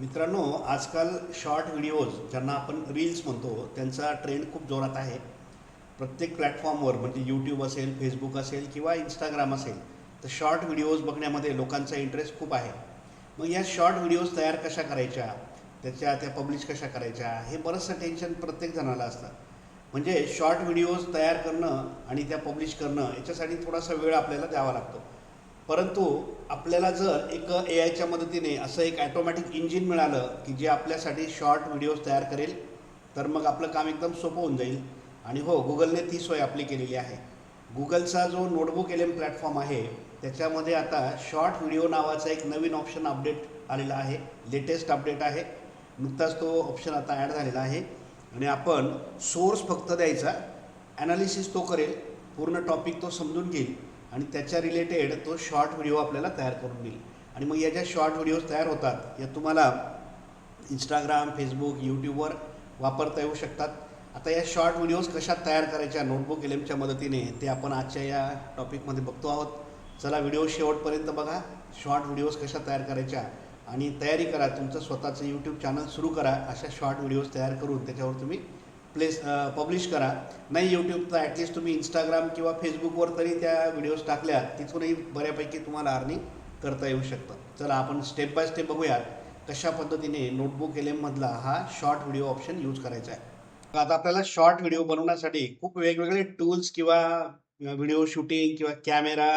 मित्रांनो, आजकाल short videos ज्यांना आपण रील्स म्हणतो त्यांचा ट्रेंड खूप जोरात आहे. प्रत्येक प्लॅटफॉर्मवर म्हणजे यूट्यूब असेल, फेसबुक असेल किंवा इंस्टाग्राम असेल, तर शॉर्ट व्हिडिओज बघण्यामध्ये लोकांचा इंटरेस्ट खूप आहे. मग या शॉर्ट व्हिडिओज तयार कशा करायच्या, त्या पब्लिश कशा करायच्या, हे बरंचसं टेन्शन प्रत्येक जणाला असतं. म्हणजे शॉर्ट व्हिडिओज तयार करणं आणि त्या पब्लिश करणं याच्यासाठी थोडासा वेळ आपल्याला द्यावा लागतो. परंतु आपल्याला जर एक ए आयच्या मदतीने असं एक ॲटोमॅटिक इंजिन मिळालं की जे आपल्यासाठी शॉर्ट व्हिडिओज तयार करेल, तर मग आपलं काम एकदम सोपं होऊन जाईल. आणि हो, गुगलने ती सोय आपली केलेली आहे. गुगलचा जो नोटबुक एल एम प्लॅटफॉर्म आहे त्याच्यामध्ये आता शॉर्ट व्हिडिओ नावाचा एक नवीन ऑप्शन अपडेट आलेला आहे. लेटेस्ट अपडेट आहे. नुकताच तो ऑप्शन आता ॲड झालेला आहे. आणि आपण सोर्स फक्त द्यायचा, ॲनालिसिस तो करेल, पूर्ण टॉपिक तो समजून घेईल आणि त्याच्या रिलेटेड तो शॉर्ट व्हिडिओ आपल्याला तयार करून देईल. आणि मग या ज्या शॉर्ट व्हिडिओज तयार होतात या तुम्हाला इंस्टाग्राम, फेसबुक, यूट्यूबवर वापरता येऊ शकतात. आता या शॉर्ट व्हिडिओज कशा तयार करायच्या नोटबुक एल एमच्या मदतीने ते आपण आजच्या या टॉपिकमध्ये बघतो आहोत. चला, व्हिडिओ शेवटपर्यंत बघा. शॉर्ट व्हिडिओज कशा तयार करायच्या आणि तयारी करा, तुमचं स्वतःचं यूट्यूब चॅनल सुरू करा. अशा शॉर्ट व्हिडिओज तयार करून त्याच्यावर तुम्ही पब्लिश करा. नाही यूट्यूब तर ॲटलिस्ट तुम्ही इंस्टाग्राम किंवा फेसबुकवर तरी त्या व्हिडिओज टाकल्या, तिथूनही बऱ्यापैकी तुम्हाला अर्निंग करता येऊ शकतं. चला, आपण स्टेप बाय स्टेप बघूयात कशा पद्धतीने नोटबुक एल एममधला हा शॉर्ट व्हिडिओ ऑप्शन यूज करायचा आहे. आता आपल्याला शॉर्ट व्हिडिओ बनवण्यासाठी खूप वेगवेगळे टूल्स किंवा व्हिडिओ शूटिंग किंवा कॅमेरा,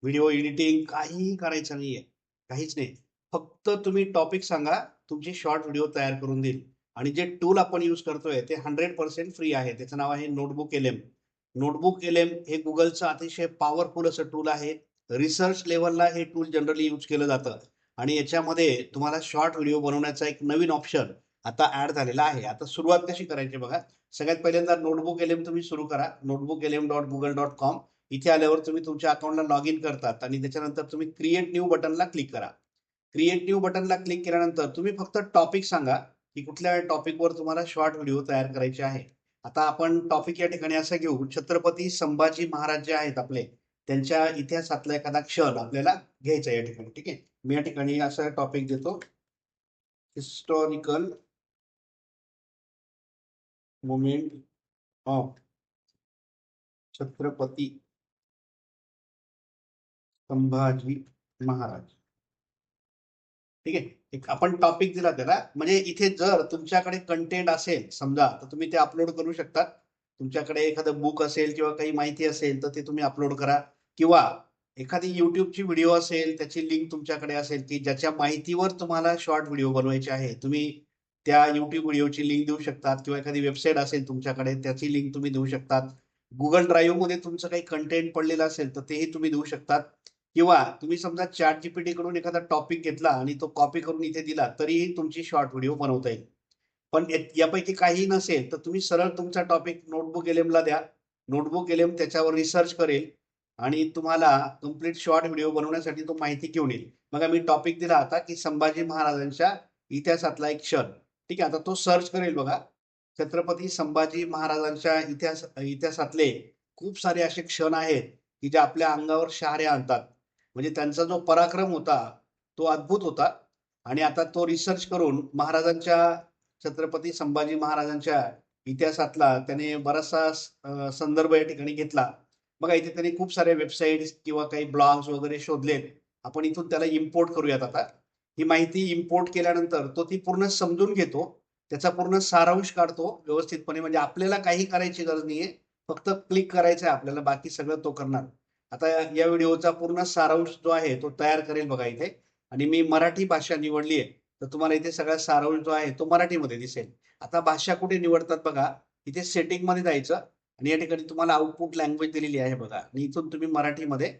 व्हिडिओ एडिटिंग काहीही करायचं नाही आहे. काहीच नाही. फक्त तुम्ही टॉपिक सांगा, तुमची शॉर्ट व्हिडिओ तयार करून देईल. आणि जे टूल आपण यूज करतोय ते 100% फ्री आहे. त्याचं नाव आहे notebook L M. Notebook L M हे गुगलचं अतिशय पॉवरफुल असं टूल आहे. रिसर्च लेव्हलला हे टूल जनरली यूज केलं जातं. आणि याच्यामध्ये तुम्हाला शॉर्ट व्हिडिओ बनवण्याचा एक नवीन ऑप्शन आता ॲड झालेला आहे. आता सुरुवात कशी करायची बघा. सगळ्यात पहिल्यांदा नोटबुक एल एम तुम्ही सुरू करा. notebooklm.google.com. इथे आल्यावर तुम्ही तुमच्या अकाउंटला लॉग इन करतात आणि त्याच्यानंतर तुम्ही क्रिएट न्यू बटनला क्लिक करा. क्रिएट न्यू बटनला क्लिक केल्यानंतर तुम्ही फक्त टॉपिक सांगा की कुठल्या टॉपिकवर तुम्हाला शॉर्ट व्हिडिओ तयार करायचे आहे. आता आपण टॉपिक या ठिकाणी असं घेऊ, छत्रपती संभाजी महाराज जे आहेत आपले, त्यांच्या इतिहासातला एखादा क्षण आपल्याला घ्यायचा या ठिकाणी. ठीक आहे, मी या ठिकाणी असं टॉपिक देतो, historical moment of Chhatrapati Sambhaji Maharaj. ठीक आहे, एक आपण टॉपिक दिला त्याला. म्हणजे इथे जर तुमच्याकडे कंटेंट असेल समजा, तर तुम्ही ते अपलोड करू शकता. तुमच्याकडे एखादं बुक असेल किंवा काही माहिती असेल तर ते तुम्ही अपलोड करा. किंवा एखादी युट्यूबची व्हिडिओ असेल, त्याची लिंक तुमच्याकडे असेल की ज्याच्या माहितीवर तुम्हाला शॉर्ट व्हिडिओ बनवायचे आहे, तुम्ही त्या युट्यूब व्हिडिओची लिंक देऊ शकतात. किंवा एखादी वेबसाईट असेल तुमच्याकडे, त्याची लिंक तुम्ही देऊ शकतात. गुगल ड्राईव्ह मध्ये तुमचं काही कंटेंट पडलेलं असेल तर तेही तुम्ही देऊ शकतात. किंवा तुम्ही समजा चॅट जीपीटी कडून एखादा टॉपिक घेतला आणि तो कॉपी करून इथे दिला तरीही तुमची शॉर्ट व्हिडिओ बनवता येईल. पण यापैकी काही नसेल तर तुम्ही सरळ तुमचा टॉपिक नोटबुक एलएम द्या. नोटबुक एलएम त्याच्यावर रिसर्च करेल आणि तुम्हाला कम्प्लीट शॉर्ट व्हिडिओ बनवण्यासाठी तो माहिती घेऊन येईल. बघा, मी टॉपिक दिला आता की संभाजी महाराजांच्या इतिहासातला एक क्षण. ठीक आहे, आता तो सर्च करेल. बघा, छत्रपती संभाजी महाराजांच्या इतिहासातले खूप सारे असे क्षण आहेत की जे आपल्या अंगावर शहारे आणतात. म्हणजे त्यांचा जो पराक्रम होता तो अद्भुत होता. आणि आता तो रिसर्च करून महाराजांच्या, छत्रपती संभाजी महाराजांच्या इतिहासातला त्याने बराचसा संदर्भ या ठिकाणी घेतला. बघा, इथे त्यांनी खूप सारे वेबसाईट्स किंवा काही ब्लॉग्स वगैरे शोधलेत. आपण इथून त्याला इम्पोर्ट करूयात. आता ही माहिती इम्पोर्ट केल्यानंतर तो ती पूर्ण समजून घेतो, त्याचा पूर्ण सारांश काढतो व्यवस्थितपणे. म्हणजे आपल्याला काही करायची गरज नाहीये, फक्त क्लिक करायचं आहे आपल्याला, बाकी सगळं तो करणार. आता या व्हिडिओचा पूर्ण सारांश जो आहे तो तयार करेल बघा इथे. आणि मी मराठी भाषा निवडली आहे, तर तुम्हाला इथे सगळा सारांश जो आहे तो मराठीमध्ये दिसेल. आता भाषा कुठे निवडतात बघा, इथे सेटिंग मध्ये जायचं आणि या ठिकाणी तुम्हाला आउटपुट लँग्वेज दिलेली आहे बघा, आणि इथून तुम्ही मराठीमध्ये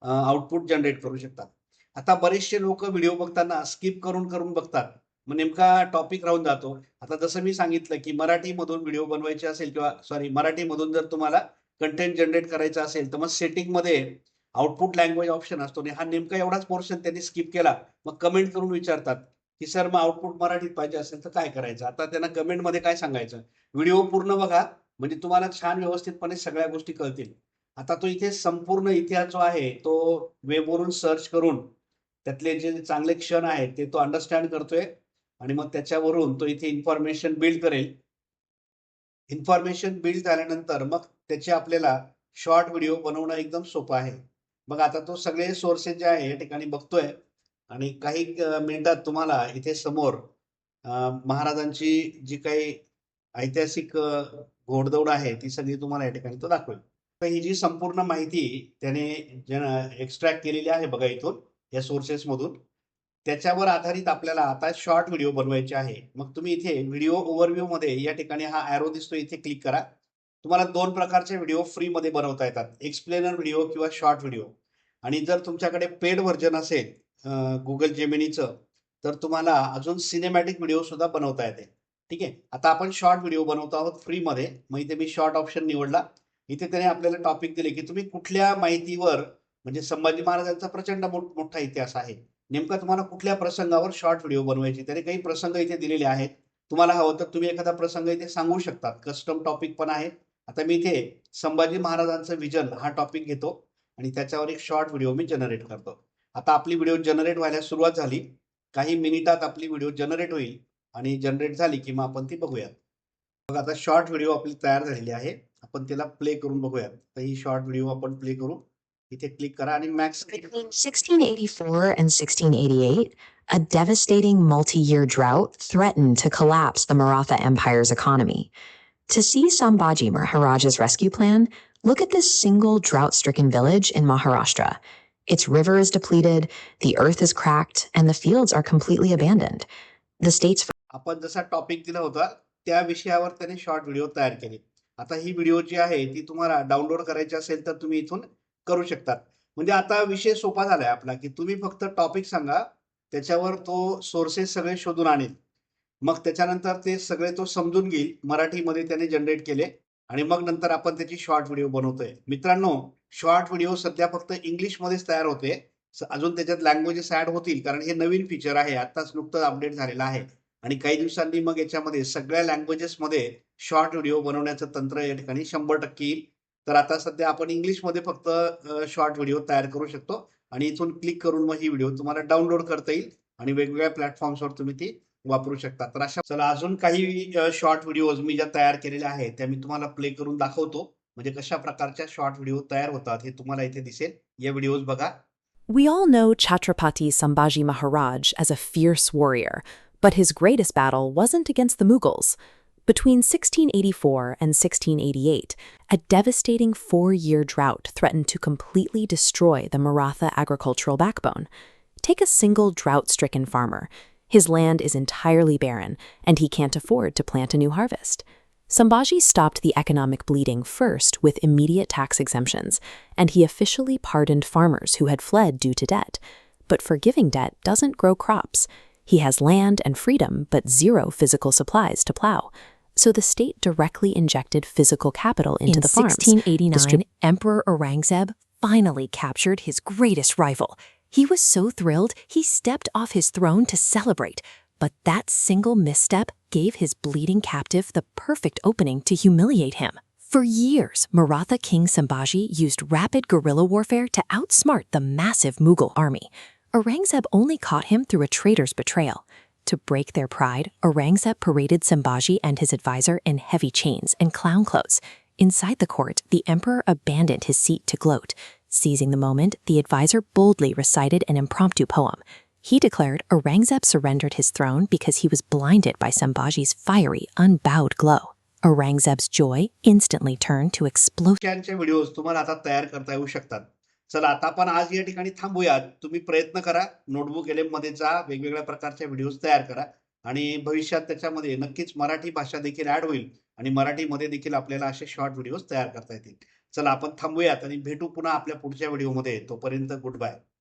आउटपुट जनरेट करू शकता. आता बरेचसे लोक व्हिडिओ बघताना स्किप करून करून बघतात, मग नेमका टॉपिक राहून जातो. आता जसं मी सांगितलं की मराठीमधून व्हिडिओ बनवायचे असेल किंवा सॉरी मराठीमधून जर तुम्हाला कंटेंट जनरेट करायचं असेल तर मग सेटिंगमध्ये आउटपुट लँग्वेज ऑप्शन असतो आणि हा नेमका एवढाच पोर्शन त्यांनी स्किप केला. मग कमेंट करून विचारतात की सर मग आउटपुट मराठीत पाहिजे असेल तर काय करायचं. आता त्यांना कमेंटमध्ये काय सांगायचं, व्हिडिओ पूर्ण बघा म्हणजे तुम्हाला छान व्यवस्थितपणे सगळ्या गोष्टी कळतील. आता तो इथे संपूर्ण इतिहास जो आहे तो वेबवरून सर्च करून त्यातले जे चांगले क्षण आहेत ते तो अंडरस्टँड करतोय आणि मग त्याच्यावरून तो इथे इन्फॉर्मेशन बिल्ड करेल. इन्फॉर्मेशन बिल्ड झाल्यानंतर मग त्याचे आपल्याला शॉर्ट व्हिडिओ बनवणं एकदम सोपं आहे. मग आता तो सगळे सोर्सेस जे आहे या ठिकाणी बघतोय आणि काही मिनिटात तुम्हाला इथे समोर महाराजांची जी काही ऐतिहासिक घोडदौड आहे ती सगळी तुम्हाला या ठिकाणी तो दाखवेल. तर ही जी संपूर्ण माहिती त्याने एक्स्ट्रॅक्ट केलेली आहे बघा इथून या सोर्सेस मधून, त्याच्यावर आधारित आपल्याला आता शॉर्ट व्हिडिओ बनवायचे आहे. मग तुम्ही इथे व्हिडिओ ओव्हरव्ह्यू मध्ये या ठिकाणी हा एरो दिसतो इथे क्लिक करा. तुम्हाला 2 प्रकारचे व्हिडिओ फ्री मध्ये बनवता येतात. एक्सप्लेनर व्हिडिओ किंवा शॉर्ट व्हिडिओ. आणि जर तुमच्याकडे पेड व्हर्जन असेल Google Geminiचं, तर तुम्हाला अजून सिनेमॅटिक व्हिडिओ सुद्धा बनवता येते. ठीक आहे. आता आपण शॉर्ट व्हिडिओ बनवतो आहोत फ्रीमध्ये. मग इथे मी शॉर्ट ऑप्शन निवडला. इथे त्याने आपल्याला टॉपिक दिले की तुम्ही कुठल्या माहितीवर, म्हणजे संभाजी महाराजांचा प्रचंड मोठा इतिहास आहे. नेमका तुम्हाला कुठल्या प्रसंगावर शॉर्ट व्हिडिओ बनवायची. त्याने काही प्रसंग इथे दिलेले आहेत. तुम्हाला हवं तर तुम्ही एखादा प्रसंग इथे सांगू शकतात. कस्टम टॉपिक पण आहे. आता मी इथे संभाजी महाराजांचं विजन हा टॉपिक घेतो आणि त्याच्यावर एक शॉर्ट व्हिडिओ मी जनरेट करतो. आता आपली व्हिडिओ जनरेट व्हायला सुरुवात झाली. काही मिनिटात आपली व्हिडिओ जनरेट होईल आणि जनरेट झाली की मग आपण ती बघूयात. बघा आता शॉर्ट व्हिडिओ आपली तयार झालेली आहे. आपण त्याला प्ले करून बघूयात. तर ही शॉर्ट व्हिडिओ आपण प्ले करू. इथे क्लिक करा आणि max. Between 1684 and 1688, a devastating multi-year drought threatened to collapse the Maratha Empire's economy. To see Sambhaji Maharaj's rescue plan, look at this single drought-stricken village in Maharashtra. Its river is depleted, the earth is cracked, and the fields are completely abandoned. The state's आपण जसा topic दिला होता त्या विषयावर त्याने short video तयार केले. आता ही व्हिडिओ जी आहे ती तुम्हाला डाउनलोड करायची असेल तर तुम्ही इथून करू शकतात. म्हणजे आता विषय सोपा झालाय आपला की तुम्ही फक्त टॉपिक सांगा, त्याच्यावर तो सोर्सेस सगळे शोधून आणेल. मग त्याच्यानंतर ते सगळे तो समजून घेईल. मराठीमध्ये त्याने जनरेट केले आणि मग नंतर आपण त्याची शॉर्ट व्हिडिओ बनवतोय. मित्रांनो, शॉर्ट व्हिडिओ सध्या फक्त इंग्लिशमध्येच तयार होते. अजून त्याच्यात लँग्वेजेस ऍड होतील कारण हे नवीन फीचर आहे. आताच नुकतं अपडेट झालेलं आहे आणि काही दिवसांनी मग याच्यामध्ये सगळ्या लँग्वेजेसमध्ये शॉर्ट व्हिडिओ बनवण्याचं तंत्र या ठिकाणी 100% येईल. तर आता सध्या आपण इंग्लिशमध्ये फक्त शॉर्ट व्हिडिओ तयार करू शकतो आणि इथून क्लिक करून मग ही व्हिडिओ तुम्हाला डाउनलोड करता येईल आणि वेगवेगळ्या प्लॅटफॉर्म्सवर तुम्ही ती वापरू शकता. तर अशा चला अजून काही शॉर्ट व्हिडिओज मी ज्या तयार केलेल्या आहेत त्या मी तुम्हाला प्ले करून दाखवतो. म्हणजे कशा प्रकारच्या शॉर्ट व्हिडिओ तयार होतात हे तुम्हाला इथे दिसेल. या व्हिडिओज बघा. We all know Chhatrapati Sambhaji Maharaj as a fierce warrior, but his greatest battle wasn't against the Mughals. Between 1684 and 1688, a devastating 4-year drought threatened to completely destroy the Maratha agricultural backbone. Take a single drought-stricken farmer. His land is entirely barren, and he can't afford to plant a new harvest. Sambhaji stopped the economic bleeding first with immediate tax exemptions, and he officially pardoned farmers who had fled due to debt. But forgiving debt doesn't grow crops. He has land and freedom, but zero physical supplies to plow. So the state directly injected physical capital into the farms. In 1689, Emperor Aurangzeb finally captured his greatest rival. He was so thrilled, he stepped off his throne to celebrate. But that single misstep gave his bleeding captive the perfect opening to humiliate him. For years, Maratha King Sambhaji used rapid guerrilla warfare to outsmart the massive Mughal army. Aurangzeb only caught him through a traitor's betrayal. To break their pride, Aurangzeb paraded Sambhaji and his advisor in heavy chains and clown clothes. Inside the court, the emperor abandoned his seat to gloat. Seizing the moment, the advisor boldly recited an impromptu poem. He declared Aurangzeb surrendered his throne because he was blinded by Sambhaji's fiery, unbowed glow. Aurangzeb's joy instantly turned to explosive. Videos तुम्हाला आता तयार करता येऊ शकतात. चला आता आपण आज या ठिकाणी थांबूयात. तुम्ही प्रयत्न करा, नोटबुक मध्ये जा, वेगवेगळ्या प्रकारच्या व्हिडिओज तयार करा आणि भविष्यात त्याच्यामध्ये नक्कीच मराठी भाषा देखील ऍड होईल आणि मराठीमध्ये देखील आपल्याला असे शॉर्ट व्हिडिओज तयार करता येतील. चला आपण थांबूयात आणि भेटू पुन्हा आपल्या पुढच्या व्हिडिओमध्ये. तोपर्यंत गुड बाय.